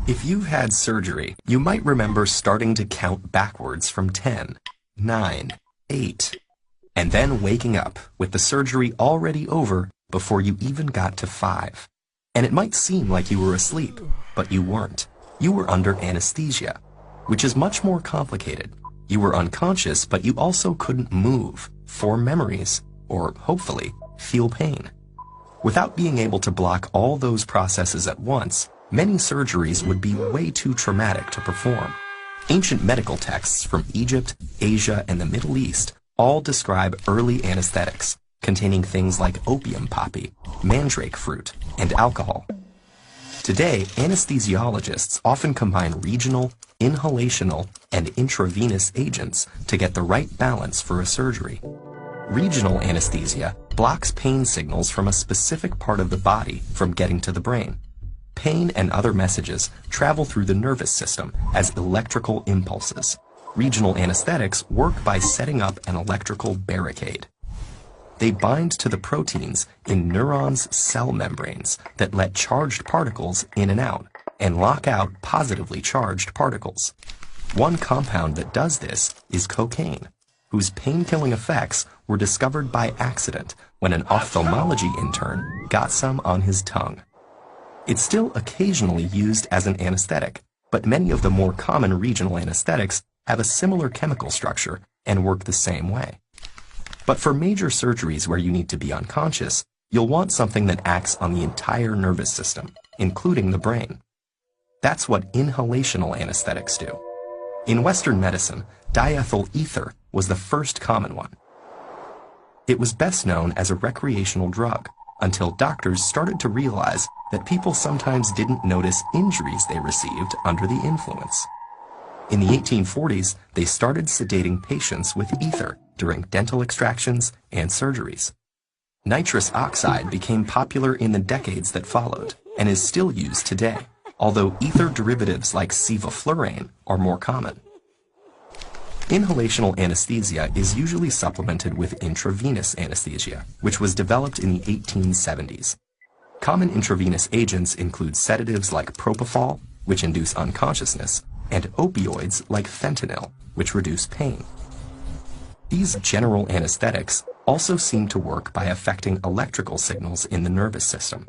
If you've had surgery, you might remember starting to count backwards from 10, 9, 8, and then waking up with the surgery already over before you even got to 5. And it might seem like you were asleep, but you weren't. You were under anesthesia, which is much more complicated. You were unconscious, but you also couldn't move, form memories, or hopefully feel pain. Without being able to block all those processes at once, many surgeries would be way too traumatic to perform. Ancient medical texts from Egypt, Asia, and the Middle East all describe early anesthetics, containing things like opium poppy, mandrake fruit, and alcohol. Today, anesthesiologists often combine regional, inhalational, and intravenous agents to get the right balance for a surgery. Regional anesthesia blocks pain signals from a specific part of the body from getting to the brain. Pain and other messages travel through the nervous system as electrical impulses. Regional anesthetics work by setting up an electrical barricade. They bind to the proteins in neurons' cell membranes that let charged particles in and out, and lock out positively charged particles. One compound that does this is cocaine, whose pain-killing effects were discovered by accident when an ophthalmology intern got some on his tongue. It's still occasionally used as an anesthetic, but many of the more common regional anesthetics have a similar chemical structure and work the same way. But for major surgeries where you need to be unconscious, you'll want something that acts on the entire nervous system, including the brain. That's what inhalational anesthetics do. In Western medicine, diethyl ether was the first common one. It was best known as a recreational drug until doctors started to realize that people sometimes didn't notice injuries they received under the influence. In the 1840s, they started sedating patients with ether during dental extractions and surgeries. Nitrous oxide became popular in the decades that followed and is still used today, although ether derivatives like sevoflurane are more common. Inhalational anesthesia is usually supplemented with intravenous anesthesia, which was developed in the 1870s. Common intravenous agents include sedatives like propofol, which induce unconsciousness, and opioids like fentanyl, which reduce pain. These general anesthetics also seem to work by affecting electrical signals in the nervous system,